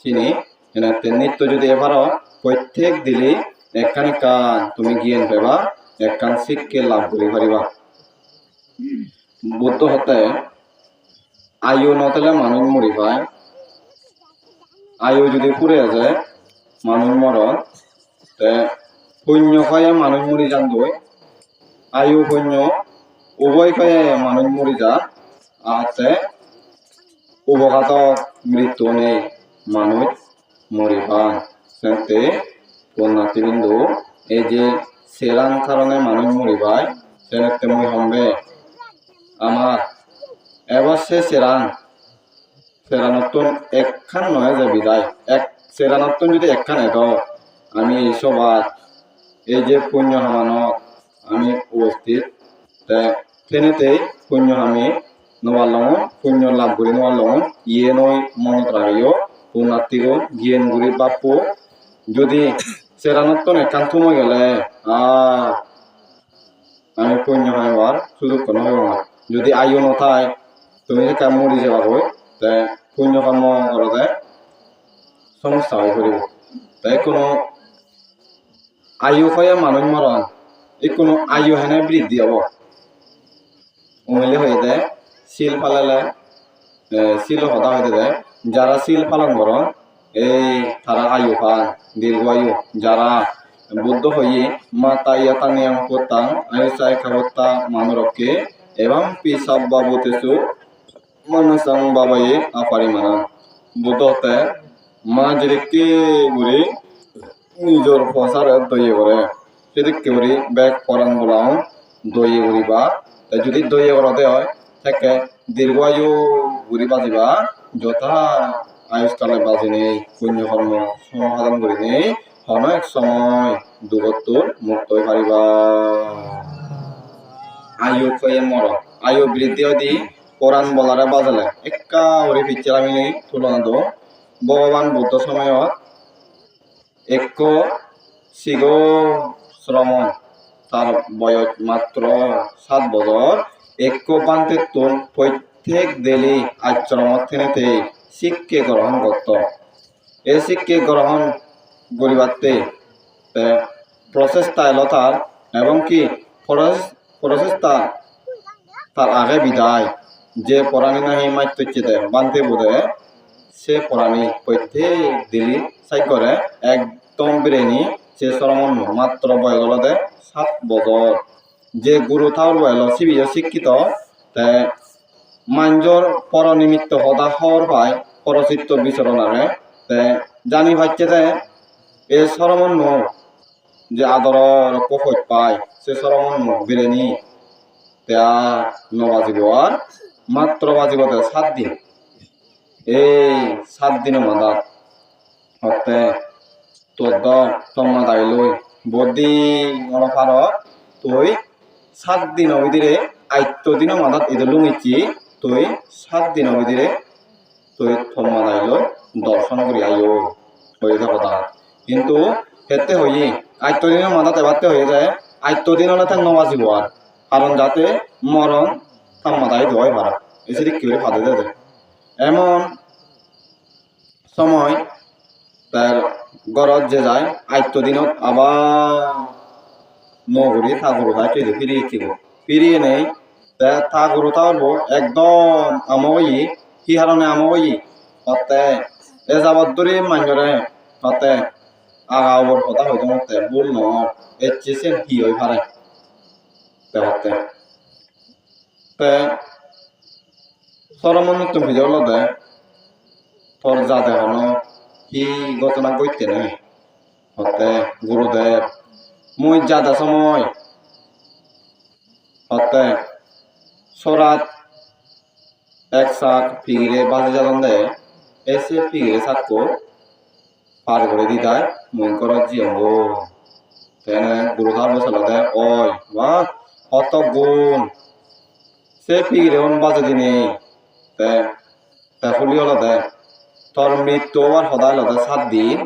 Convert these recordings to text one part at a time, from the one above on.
চিনি এনাতে নিত্য যদি এবারও প্রত্যেক দিলে একখান কান তুমি জ্ঞান পেবা একখান শিক্ষে লাভ করি পারিবা বুদ্ধ হতে আয়ু নতলে মানুষ মরি পায় আয়ু যদি পুরে যায় মানুষ মরণ তে পুণ্য খায় মানুষ মরি যান দই আয়ু পুণ্য উভয় খায় মানুষ মরি যা আছে উপঘাত মৃত্যু নেই মানুষ মরি পান সেতে পুণ্যার্থীবৃন্দু এই যে সেরান কারণে মানুষ মরি পায় সেনেতে মই হম্বে আমার এবার সে সেরানত্তন একখান নয় যে বিদায় এক সেরানত্তন যদি একখান এত আমি এইসব এই যে পুণ্য হামানত আমি উপস্থিত ট্রেনেতে পুণ্য আমি নোয়ার লং পুণ্য লাভ করি নোয়ার লং ইয়ে নয় মনত রাখিও পুণ্যার্থীগ জ্ঞান গুড়ি বাপ্য যদি সেরানত্তন একখান থুমে গেলে আমি পুণ্য হাইবার সুযোগ কোনো হইব না যদি আয়ু নথায় তুমি যে কাম মরি যাবা হয় তাই পুণ্য কর্ম করতে সমস্যা হয়ে পড়ব তাই কোনো আয়ু হয়ে মানুষ মরণ এই কোনো আয়ু হেনে বৃদ্ধি হব উমিলে হয়ে দেয় শিল ফালালে শিল হতা হইতে দেয় যারা শিল পালন করন এই তারা আয়ু পান দীর্ঘ আয়ু যারা বুদ্ধ হয়ে মাতা ইয়াতা নিয়ম করতাম আয়ুষায় খাবতা মানুরকে এবং পিসাব বাবুতেছু মানুষং বাবাই আপারি মানা বুদ্ধ হতে মা যেদিকে ঘুরে নিজের ফসার দইয়ে করে সেদিকে ঘুরি ব্যাগ করান বলাও দইয়ে ঘুরিবা তাই যদি দইয়ে করতে হয় থাকে দীর্ঘ আয়ু ঘুরি বাজিবা যথা আয়ুষ্কালে বাজি নেই পুণ্য কর্ম সমাধান করি নেই অনেক সময় দুগত্তর মুক্ত হয়ে পারিবা আয়ু কয়ে মর আয়ু বৃদ্ধি দি কোরআন বলারে বাজালে একা ওরে পিকচার আমি তুলনা দো ভগবান বুদ্ধ সময়ত এক শিগ শ্রমণ তার বয়স মাত্র 7 বছর এক বান্তে তুন প্রত্যেক দিলি আশ্রমত থেনেতে শিক্ষে গ্রহণ করত এই শিক্ষে গ্রহণ করিবাতে প্রচেষ্টা এলো তার এবং কি প্রচেষ্টা তার আগে বিদায় যে পরাণী নাহি মাইত্যে বানতে বোধে সে পরাণী প্রত্যেক দিলি চাই করে একদম বিরেনি সে শ্রমণ মাত্র বয়স হলতে 7 বছর যে গুরু তার বয়স শিবির শিক্ষিত মাঞ্জর পর নিমিত্ত হদা হওয়ার পায় পরচিত্ত বিচরণ আগে জানি ভাইছে এ শ্রমণ যে আদর কফত পায় সে শ্রমণ বিরেনি তা নবাজিব আর মাত্র বাজিব 7 দিন এই 7 দিনের মাদাত হতে তোদ তম্মা দাই লই বদি মনফার তুই 7 দিন অবিদিরে 8 দিনের মাদাত এদের লুঙিছি তুই 7 দিন অবিদিরে তুই তম্মা দাই লই দর্শন করি আইও হয়ে যাব তা কিন্তু হেতে হই 8 দিনের মাদাত এবারতে হয়ে যায় 8 দিন হলে তার নবাজিব আর কারণ যাতে মরণ তম্মা দাই দোয় ভাড়া এসে কি করে ফাঁদে দেয় এমন সময় তার গরজ যে যায় 8 দিনত আবার মগুরি ঠাকুর ভাই ফিরিয়ে নেই ঠাকুর তাহলে একদম আমই কি হারণে আমই হতে এ যাবত ধরে মাঞ্জরে হতে আগাওর কথা হইতে মতে বল ন এসে কি হই পারে হতে সরমন তুমি ভিডিও দে তোর যা দেখানো কি ঘটনা করতে নেই হতে গুরুদেব মুই যাদা সময় হতে সরাত 1 শাক ফিরে বাজে যাদন দে এসে ফিরে সাকো পার করে দিদায় মুই কর জিয়ঙ্গ তেনে গুরুধার বসল দে ওই বা অত গুণ সে ফিরে বাজে দিনে ফুলি হল দে তোর মৃত্যু আর সদায় লদে 7 দিন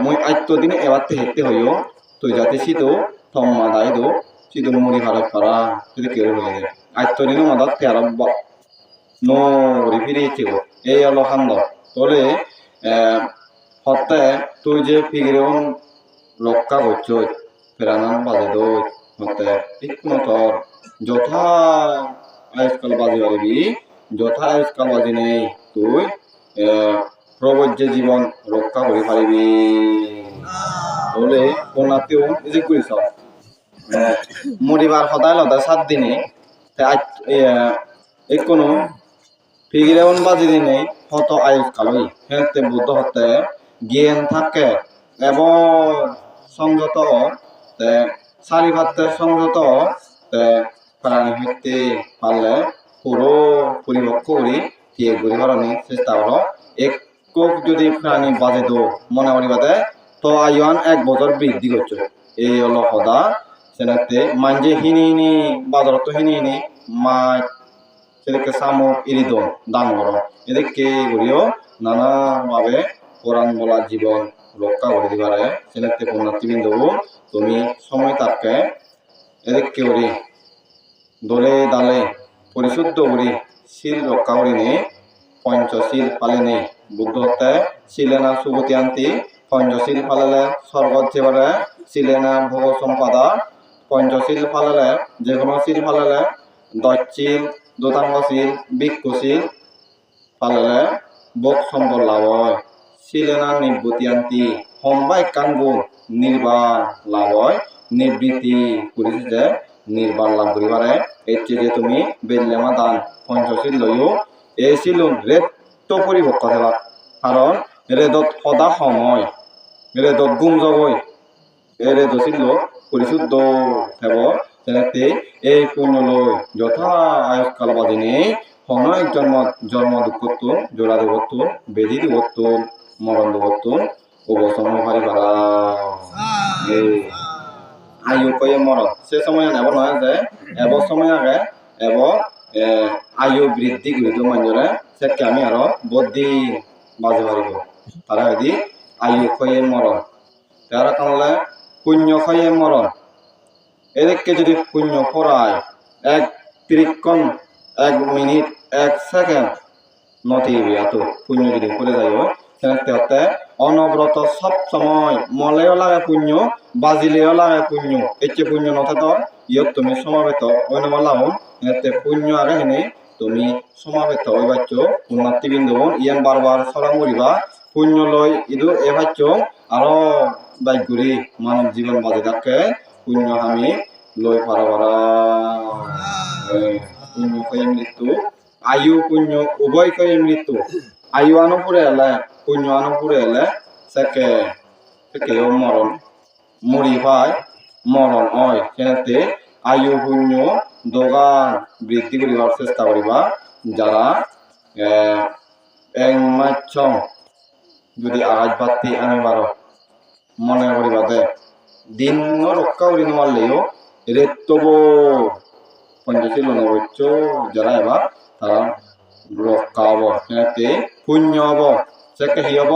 মুই 8 দিনে এবারতে হেঁটে হইও তুই যাতে শীতো থম্মা দাই দো শীতো মুড়ি হারত পারা যদি কেউ হয়ে যায় 8 দিনের মাদাত তেরো নরি ফিরিয়েছিল এই হলো খান্দ তোলে হতে তুই যে ফিগিরেও রক্ষা করছ ফেরানান বাজে দই হতে ঠিক মতর যথা আজকাল বাজি পারবি যথা আজকাল বাজি নেই তুই প্রবজ্য জীবন রক্ষা করে পারিবি বলে বন্যাতেও এই যে করিস মরিবার সদায় লদা 7 দিনে এই কোনো ফিগিরেউন বাজি দিনে হত আয়ুষ কালই হেতে বুদ্ধ হতে জ্ঞান থাকে এবং সংযত তে চারিপাতে সংযত তে প্রাণী হইতে পারলে পুরো পরিপক্ষ করি দিয়ে ঘুরি হারানি চেষ্টা করো একক যদি প্রাণী বাজে দো মনে করি বাদে তো আয়ুয়ান 1 বছর বৃদ্ধি করছে এই হলো সদা সেনাতে মানজে হিনি বাজারত হিনি মাছ সেদিকে শামুক ইরিদম দান করো এদিকে ঘুরিও নানাভাবে কোরআন বলা জীবন রক্ষা করে দিবারে সেনাতে পুণ্যার্থীবৃন্দ তুমি সময় তাকে এদিকে করি দলে দালে পরিশুদ্ধ করি শিল রক্ষা করি নে পঞ্চশীল পালে নেই বুদ্ধ হতে শিলেনা সুগতি আনতি পঞ্চশীল পালালে স্বর্গত যেবারে শিলেনা ভোগ সম্পাদা পঞ্চশীল পালালে যে কোনো শিল পালালে দশশীল দোতাঙ্গশীল ভিক্ষুশীল পালালে ভোগ সম্পদ লাভ হয় শিলেনা নিবৃত্তি আনতি সম্বা একান গুণ নির্বাণ লাভ হয় নিবৃত্তি করেছে যে নির্বাণ লাভ করিবারে এর যে তুমি বেললেমা দান পঞ্চশীল লইও এই শিলুন রেত তো পরিপক্ক হেবা কারণ রেদত সদা সময় রেদত গুম জগই এই রেদ ছিল পরিশুদ্ধ হেব তেনেতে এই পুণ্য লই যথা আয়ুষ্কাল বাদিনী হন এক জন্ম দুঃখতুন জোড়া দুঃখতুন বেদি দুঃখতুন মরণ দুঃখতুন অবসম হারি পারা আয়ু কয়ে মরণ সে সময় নেব নয় যে এব সময় আগে এব আয়ু বৃদ্ধি গৃহীত মানুষরে সে আমি আরো বদ্দি বাজে পারিব তারা যদি আয়ু কয়ে মরণ তারা কারণে পুণ্য কয়ে মরণ এদিকে যদি পুণ্য পড়ায় 1 ত্রিকণ 1 মিনিট 1 সেকেন্ড নথিবি এত পুণ্য যদি পড়ে যায় সেনাতে হতে অনবরত সব সময় মলেও লাগে পুণ্য বাজিলেও লাগে পুণ্য এতে পুণ্য নথে তো ইয়ত তুমি সমাবেত অন্য বললাম এতে পুণ্য আগে হেনে তুমি সমাবেত ওই বাচ্চ পুণ্যার্থীবৃন্দ ইয়ান বারবার স্মরণ করিবা পুণ্য লই ইদু এ বাচ্চ আরো বাইগুড়ি মানব জীবন বাজে থাকে পুণ্য আমি লই পারা পুণ্য কয়ে মৃত্যু আয়ু পুণ্য উভয় কয়ে মৃত্যু আয়ু আনুপুরে এলে পুণ্য আনুপুরে এলে সেকে মরণ মরি পায় মরণ হয় সেনাতে আয়ু পুণ্য দোকান বৃদ্ধি করিবার চেষ্টা করিবা যারা মাছ যদি আজ বাতি আনিবার মনে করিবা দে দিন রক্ষা করি নোয়ারলেও রেতব পঞ্চশীল নবচ্চ যারা এবার তারা রক্ষা হব সেনাতে পুণ্য হব সেকে হি হব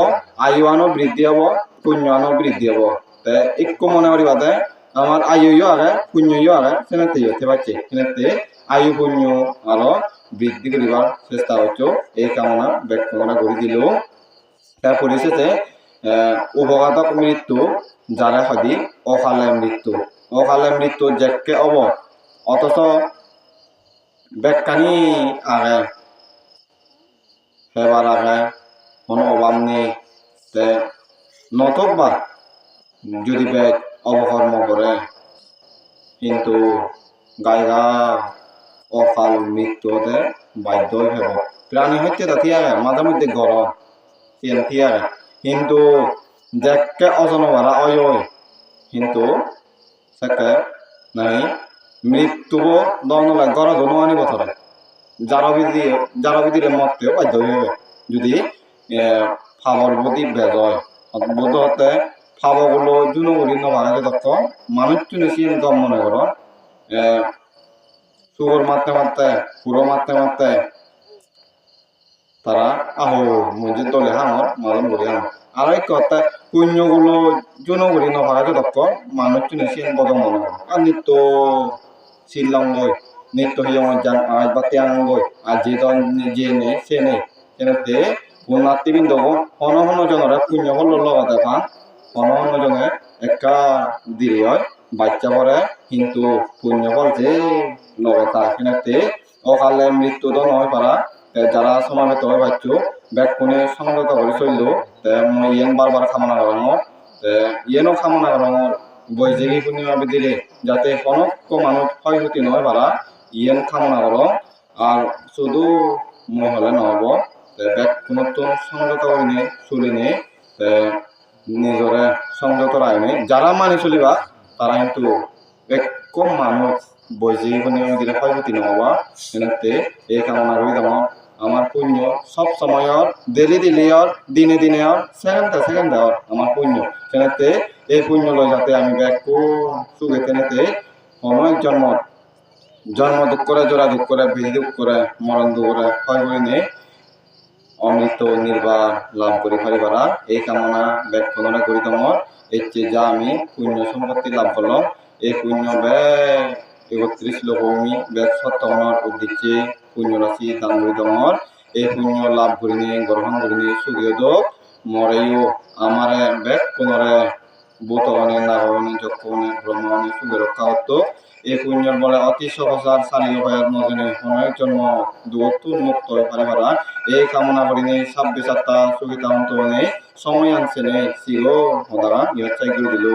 আয়ু আনো বৃদ্ধি হব পুণ্য আনো বৃদ্ধি হব তে একটু মনে করিবা দে আমার আয়ুও আগে পুণ্যও আগে সেনাতে হতে পারছে সেনাতে আয়ু পুণ্য আরো বৃদ্ধি করিবার চেষ্টা হচ্ছে এই কামনা ব্যক্ত করে দিল তার পরিশেষে উপঘাতক মৃত্যু যারা হদি অকালে মৃত্যু যেকে অব অথচ বেকানি আগে হেবার আগে কোনো অভাব নেই তে নথকবা যদি বেগ অবকর্ম করে কিন্তু গায়গা অকাল মৃত্যু হতে বাধ্য হব প্রাণী হইতে তাতিয়ারে মাঝে মধ্যে গরমতিয়ারে কিন্তু যেকে অজন বাড়া অয় কিন্তু সেকে নাই মৃত্যু দনলে গড় ধনু আনি বছরে যারা বিধিরে মরতেও বাধ্য হইবে যদি ফাবর প্রতি বেজ হয় বোধ হতে ফাবগুলো জুনগুলি নভাগে তক মানুষ চুনেছি দম মনে করো সুগর মারতে পুরো মারতে তারা আহো মসজিদ দলে হাঙর মালম করি হাঙর আর এক কথা পুণ্যগুলো জুনগুলি নভাগে তক মানুষ চুনেছি বদম মনে করো আর নিত্য শিলঙ্গই নিত্য হিয়ং যান আজ বাতি আঙ্গই আর যে দন যে নেই সে নেই সেনাতে পুণ্যার্থীবৃন্দ হন হন জনরে পুণ্য ফল লগতে পান হন হন জনে একা দিলি হয় বাচ্চা পরে কিন্তু পুণ্য ফল যে লগতা কিনাতে অকালে মৃত্যুদন হয় পারা যারা সমাবেত হয় বাচ্চু ব্যাকুনে সংযত করে চলল মই ইয়েন বারবার কামনা করানো ইয়েনও কামনা করানো বৈজাগী পূর্ণিমা দিলে যাতে কোনো মানুষ ক্ষয়ক্ষতি নয় পারা ইয়েন কামনা করো আর শুধু মই হলে নহব নতুন সংযত হইনে চলিনে নিজরে সংযত রাখনে যারা মানি চলিবা তারা কিন্তু কম মানুষ বৈজাগী পূর্ণিমা দিলে ক্ষয়ক্ষতি নহবা এনাতে এই কামনা করি দাম আমার পুণ্য সব সময়র ডেলি দিলিয়র দিনে দিনে সেকেন্ডে আমার পুণ্য সেনাতে এই পুণ্য লয় যাতে আমি ব্যাকু সুগে তেনেতে কোনো এক জন্ম দুঃখ করে জোড়া দুঃখ করে বেদি দুঃখ করে মরণ দুঃখ করে ক্ষয় করে নিয়ে অমৃত নির্বাণ লাভ করি পারিবারা এই কামনা ব্যাকুণনা করি তোমার এর চেয়ে যা আমি পুণ্য সম্পত্তি লাভ করলাম এই পুণ্য ব্যয় 31 লোকভূমি ব্যাগ সত্তমর উদ্দেশ্যে পুণ্য রাশি দান করি তোমার এই পুণ্য লাভ করি নিয়ে গ্রহণ করি নিয়ে সুখীয় দোক মরেও আমারে ব্যাগ পুনরে ভূতগণে নাগণে যক্ষণে ব্রহ্মণে সুখে রক্ষা হতো এই পুণ্যর বলে অতি সহসার সালীয় ভাইয়ের নজনে অনেক জন্ম দুঃখ মুক্ত হয়ে পারিবারা এই কামনা করি নিয়ে 26 আত্মা সুখিতা অন্তনে সময় আনছে নে শিল হদারা ইহা চাই করে দিল